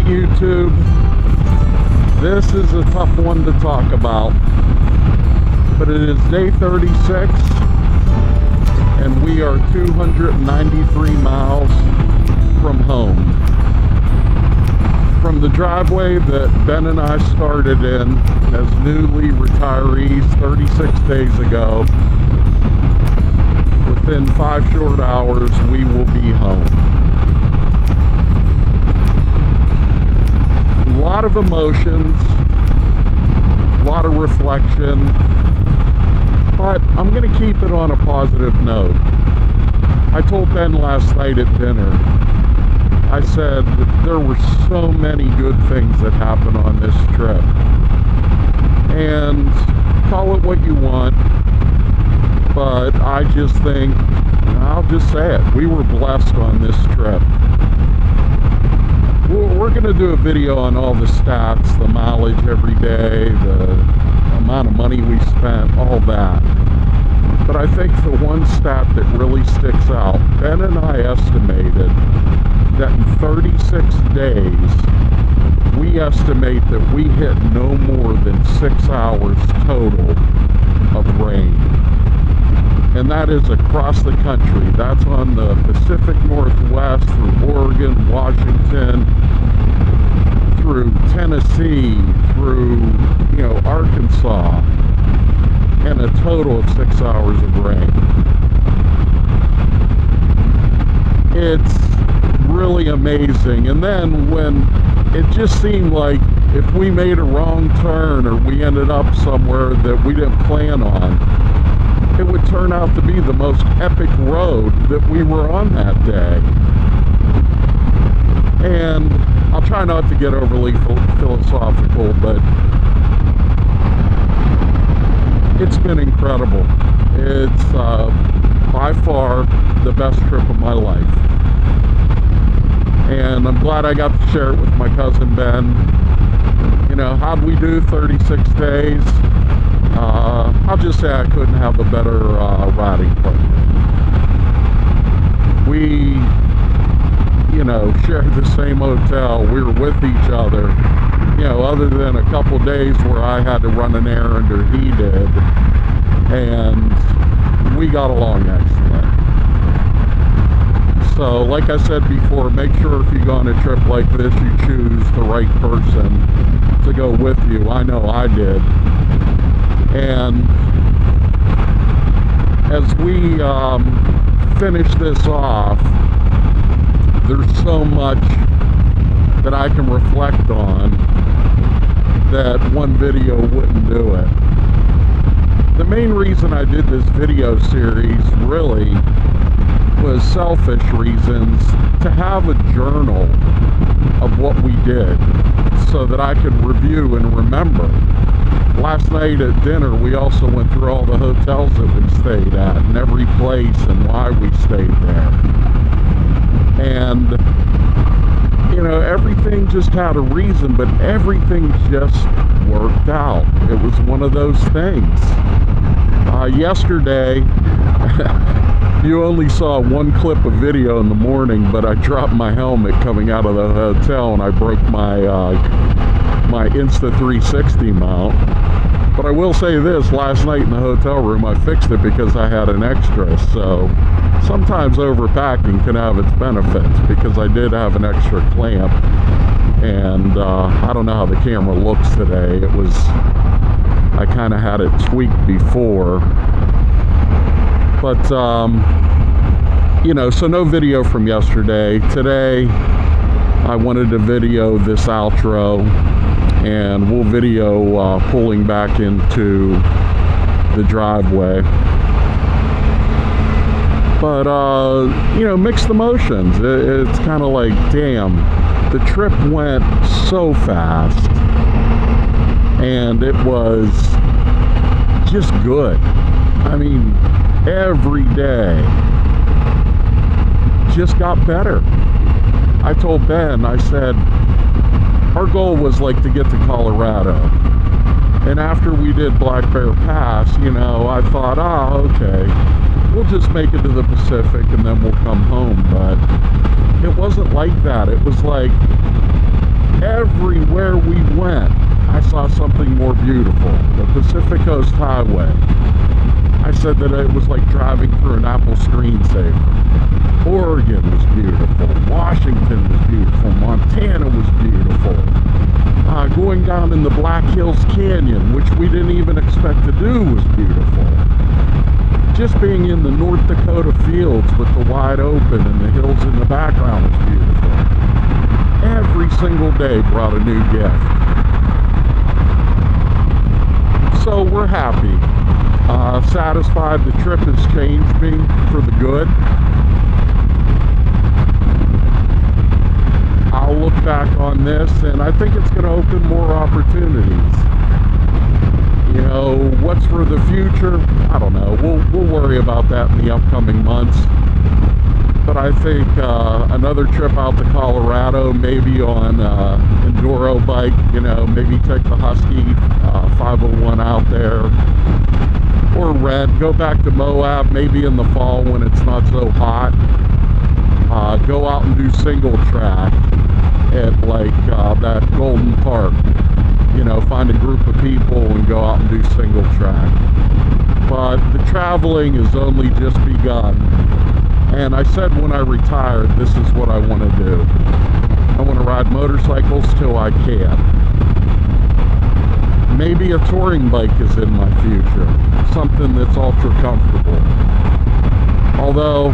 YouTube. This is a tough one to talk about, but it is day 36, and we are 293 miles from home. From the driveway that Ben and I started in as newly retirees 36 days ago, within 5 short hours, we will be home. A lot of emotions, a lot of reflection, but I'm going to keep it on a positive note. I told Ben last night at dinner, I said that there were so many good things that happened on this trip. And call it what you want, but I just think, I'll just say it, we were blessed on this trip. We're going to do a video on all the stats, the mileage every day, the amount of money we spent, all that. But I think the one stat that really sticks out, Ben and I estimated that in 36 days, we estimate that we hit no more than 6 hours total of rain. And that is across the country. That's on the Pacific Northwest, through Oregon, Washington, through Tennessee, through, Arkansas, and a total of 6 hours of rain. It's really amazing. And then when it just seemed like if we made a wrong turn or we ended up somewhere that we didn't plan on, it would turn out to be the most epic road that we were on that day. And I'll try not to get overly philosophical, but it's been incredible. It's by far the best trip of my life. And I'm glad I got to share it with my cousin Ben. How'd we do 36 days? I'll just say I couldn't have a better riding partner. We, shared the same hotel. We were with each other, other than a couple days where I had to run an errand or he did. And we got along excellent. So, like I said before, make sure if you go on a trip like this, you choose the right person to go with you. I know I did. And as we finish this off, there's so much that I can reflect on that one video wouldn't do it. The main reason I did this video series really was selfish reasons, to have a journal of what we did so that I could review and remember. Last night at dinner, we also went through all the hotels that we stayed at and every place and why we stayed there. And, everything just had a reason, but everything just worked out. It was one of those things. Yesterday, you only saw one clip of video in the morning, but I dropped my helmet coming out of the hotel and I broke my Insta360 mount. But I will say this, last night in the hotel room I fixed it because I had an extra. So sometimes overpacking can have its benefits, because I did have an extra clamp. And I don't know how the camera looks today. I kind of had it tweaked before. But, so no video from yesterday. Today I wanted to video this outro, and we'll video pulling back into the driveway. But, mixed emotions. It's kind of like, damn, the trip went so fast, and it was just good. I mean, every day just got better. I told Ben, I said, our goal was like to get to Colorado. And after we did Black Bear Pass, I thought, okay, we'll just make it to the Pacific and then we'll come home. But it wasn't like that. It was like, everywhere we went, I saw something more beautiful. The Pacific Coast Highway. I said that it was like driving through an Apple screensaver. Oregon was beautiful. Washington was beautiful. Montana was beautiful. Going down in the Black Hills Canyon, which we didn't even expect to do, was beautiful. Just being in the North Dakota fields with the wide open and the hills in the background was beautiful. Every single day brought a new gift. So we're happy. Satisfied the trip has changed me for the good. I'll look back on this and I think it's going to open more opportunities. You know, what's for the future? I don't know. We'll worry about that in the upcoming months. But I think another trip out to Colorado, maybe on enduro bike, you know, maybe take the Husky 501 out there, or rent, go back to Moab, maybe in the fall when it's not so hot. Go out and do single track at like that Golden Park. You know, find a group of people and go out and do single track. But the traveling has only just begun. And I said when I retired, this is what I want to do. I want to ride motorcycles till I can. Maybe a touring bike is in my future. Something that's ultra comfortable. Although,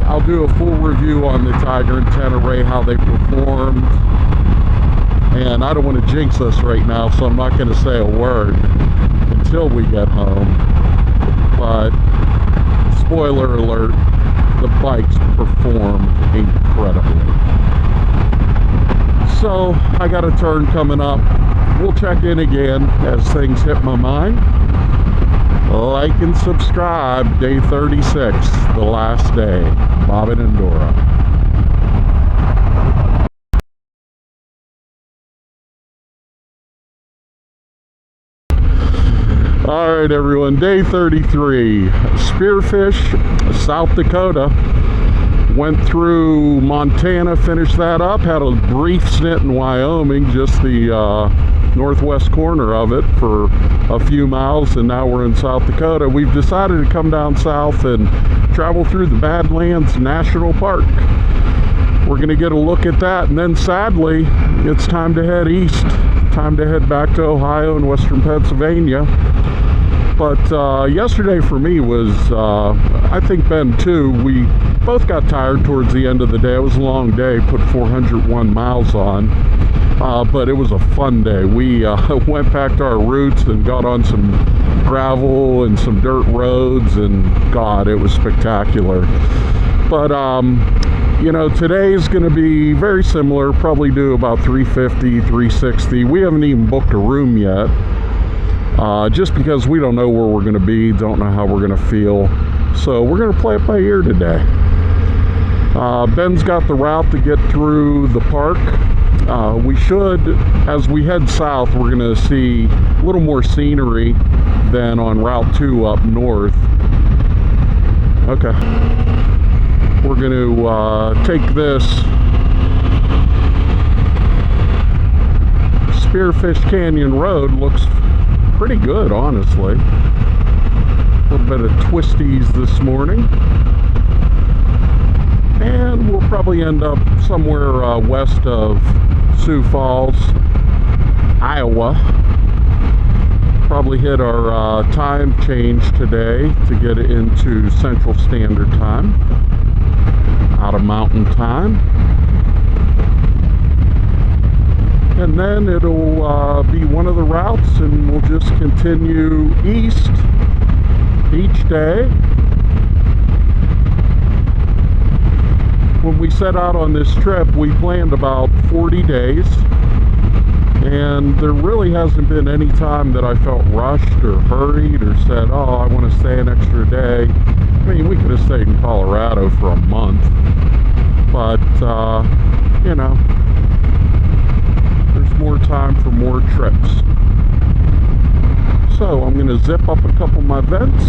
I'll do a full review on the Tiger and Tenere, how they performed. And I don't want to jinx us right now, so I'm not going to say a word until we get home. But, spoiler alert, the bikes perform incredibly. So, I got a turn coming up. We'll check in again as things hit my mind. Like and subscribe. Day 36, the last day. Bob and Enduro. Alright everyone, day 33. Spearfish, South Dakota. Went through Montana, finished that up. Had a brief stint in Wyoming, just the northwest corner of it for a few miles, and now we're in South Dakota. We've decided to come down south and travel through the Badlands National Park. We're going to get a look at that, and then sadly, it's time to head east. Time to head back to Ohio and western Pennsylvania. But yesterday for me was, I think Ben too, we both got tired towards the end of the day. It was a long day, put 401 miles on, but it was a fun day. We went back to our roots and got on some gravel and some dirt roads, and God, it was spectacular. But you know, today's going to be very similar, probably do about 350, 360. We haven't even booked a room yet. Just because we don't know where we're going to be, don't know how we're going to feel. So we're going to play it by ear today. Ben's got the route to get through the park. We should, as we head south, we're going to see a little more scenery than on Route 2 up north. Okay. We're going to take this Spearfish Canyon Road. Looks pretty good, honestly. A little bit of twisties this morning. And we'll probably end up somewhere west of Sioux Falls, Iowa. Probably hit our time change today to get it into Central Standard Time, out of Mountain Time. And then it'll be one of the routes, and we'll just continue east each day. When we set out on this trip, we planned about 40 days, and there really hasn't been any time that I felt rushed or hurried or said, oh, I want to stay an extra day. I mean, we could have stayed in Colorado for a month, but you know, there's more time for more trips. So I'm going to zip up a couple of my vents,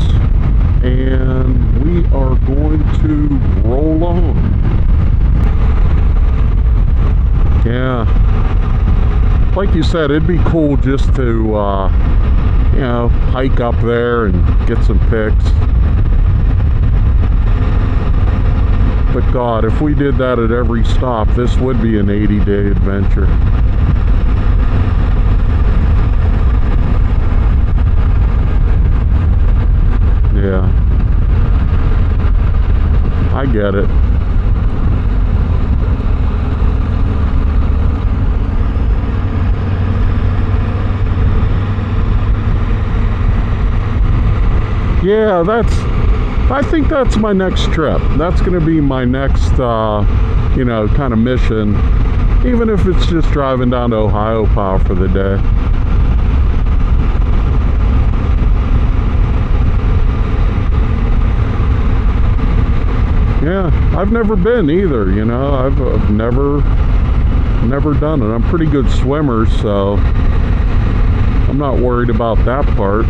and we are going to roll on. Yeah. like you said, it'd be cool just to, you know, hike up there and get some pics. But God, if we did that at every stop, this would be an 80-day adventure. Yeah. I get it. Yeah, I think that's my next trip. That's going to be my next, you know, kind of mission. Even if it's just driving down to Ohio Power for the day. Yeah, I've never been either, you know. I've never done it. I'm a pretty good swimmer, so I'm not worried about that part.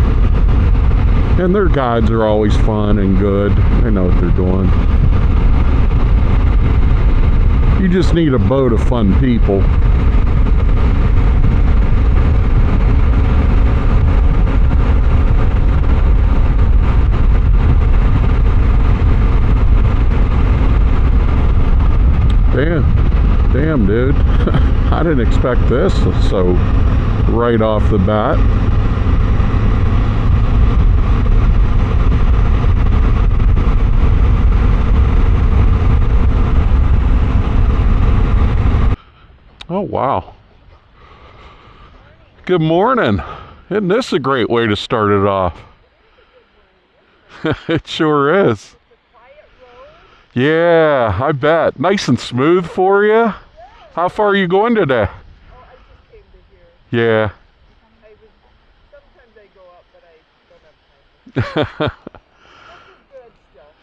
And their guides are always fun and good. They know what they're doing. You just need a boat of fun people. Damn, dude. I didn't expect this so right off the bat. Oh, wow. Good morning. Isn't this a great way to start it off? It sure is. Yeah, I bet. Nice and smooth for you. How far are you going today? Oh, I just came to here. Yeah. Sometimes I go up, but I don't have time. This is good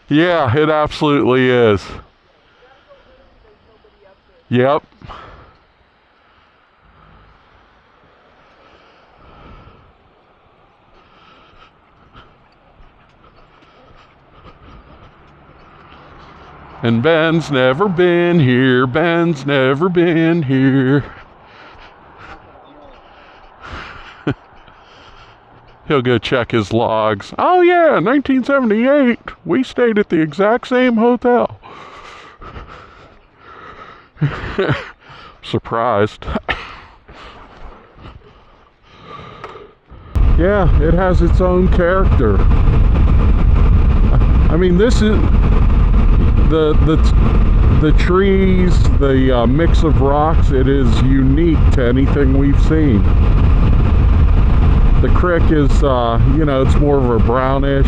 still. Yeah, it absolutely is. There's nobody up there. Yep. And Ben's never been here. Ben's never been here. He'll go check his logs. Oh yeah, 1978. We stayed at the exact same hotel. Surprised. Yeah, it has its own character. I mean, this is the trees, the mix of rocks. It is unique to anything we've seen. The creek is, you know, it's more of a brownish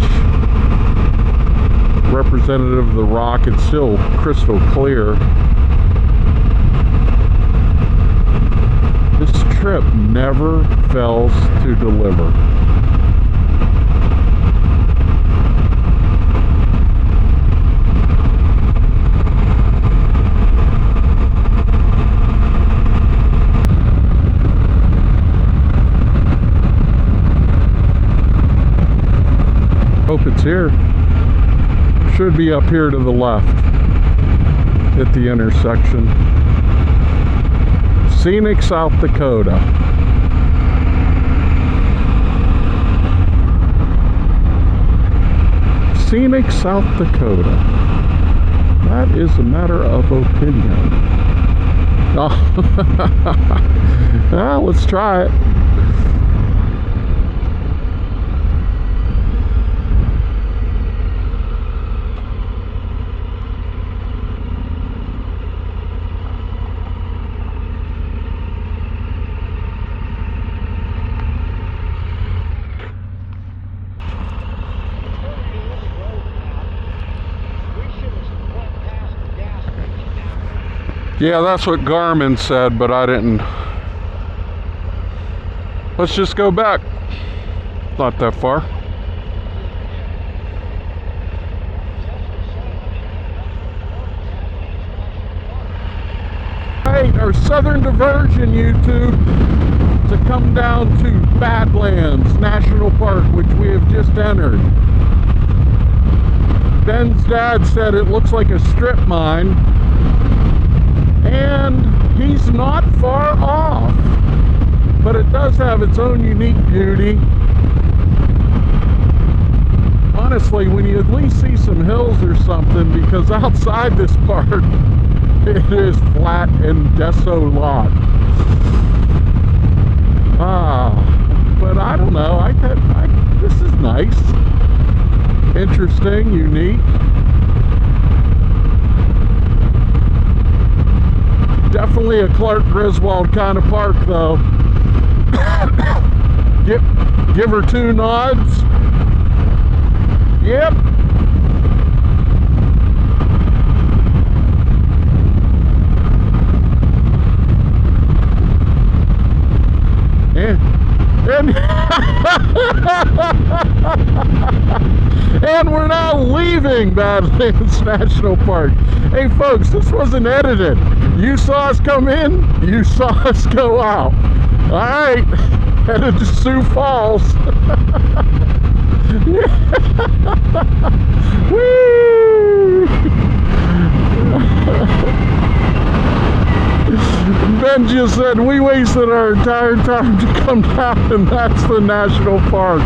representative of the rock. It's still crystal clear. This trip never fails to deliver. Hope it's here. Should be up here to the left at the intersection. Scenic South Dakota. Scenic South Dakota. That is a matter of opinion. Oh. Well, let's try it. Yeah, that's what Garmin said, but I didn't. Let's just go back. Not that far. Right, our southern diversion, YouTube, to come down to Badlands National Park, which we have just entered. Ben's dad said it looks like a strip mine. And he's not far off. have its own unique beauty. Honestly, when you at least see some hills or something, because outside this park, it is flat and desolate. But I don't know. This is nice, interesting, unique. Definitely a Clark Griswold kind of park, though. Give her 2 nods. Yep. And we're now leaving Badlands National Park. Hey folks, this wasn't edited. You saw us come in, you saw us go out. Alright, headed to Sioux Falls. Woo! Ben just said we wasted our entire time to come down, and that's the national park.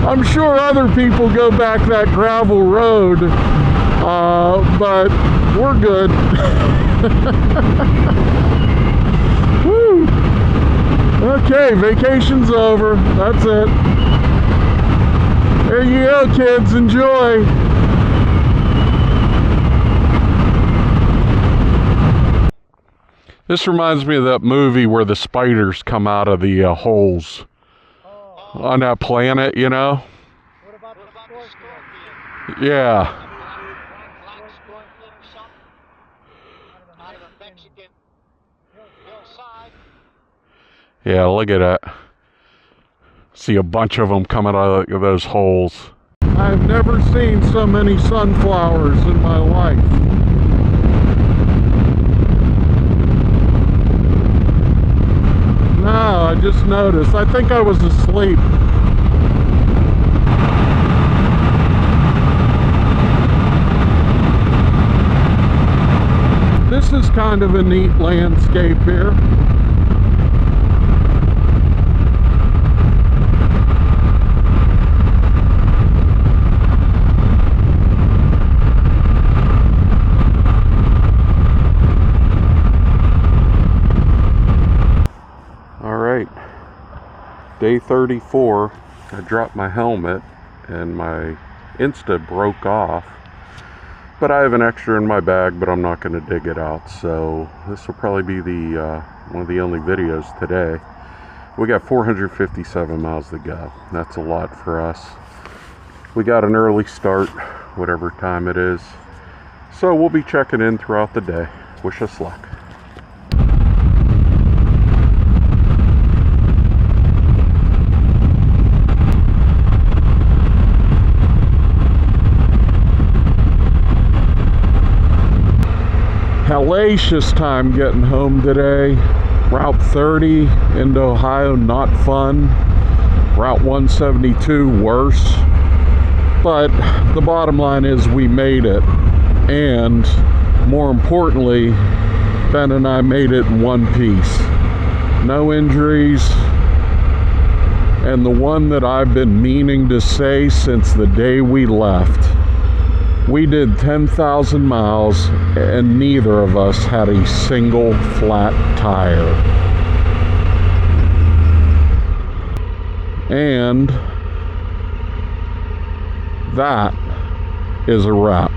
I'm sure other people go back that gravel road, but we're good. Woo! Okay, vacation's over. That's it. There you go, kids. Enjoy. This reminds me of that movie where the spiders come out of the holes on that planet, you know? What about the scorpion? Yeah. Black scorpion or something out of a Mexican hillside. Yeah, look at that. See a bunch of them coming out of those holes. I've never seen so many sunflowers in my life. No, I just noticed. I think I was asleep. This is kind of a neat landscape here. Day 34, I dropped my helmet and my Insta broke off, but I have an extra in my bag, but I'm not going to dig it out, so this will probably be the one of the only videos today. We got 457 miles to go. That's a lot for us. We got an early start, whatever time it is, so we'll be checking in throughout the day. Wish us luck. Hellacious time getting home today. Route 30 into Ohio, not fun. Route 172, worse. But the bottom line is we made it. And more importantly, Ben and I made it in one piece. No injuries. And the one that I've been meaning to say since the day we left. We did 10,000 miles and neither of us had a single flat tire. And that is a wrap.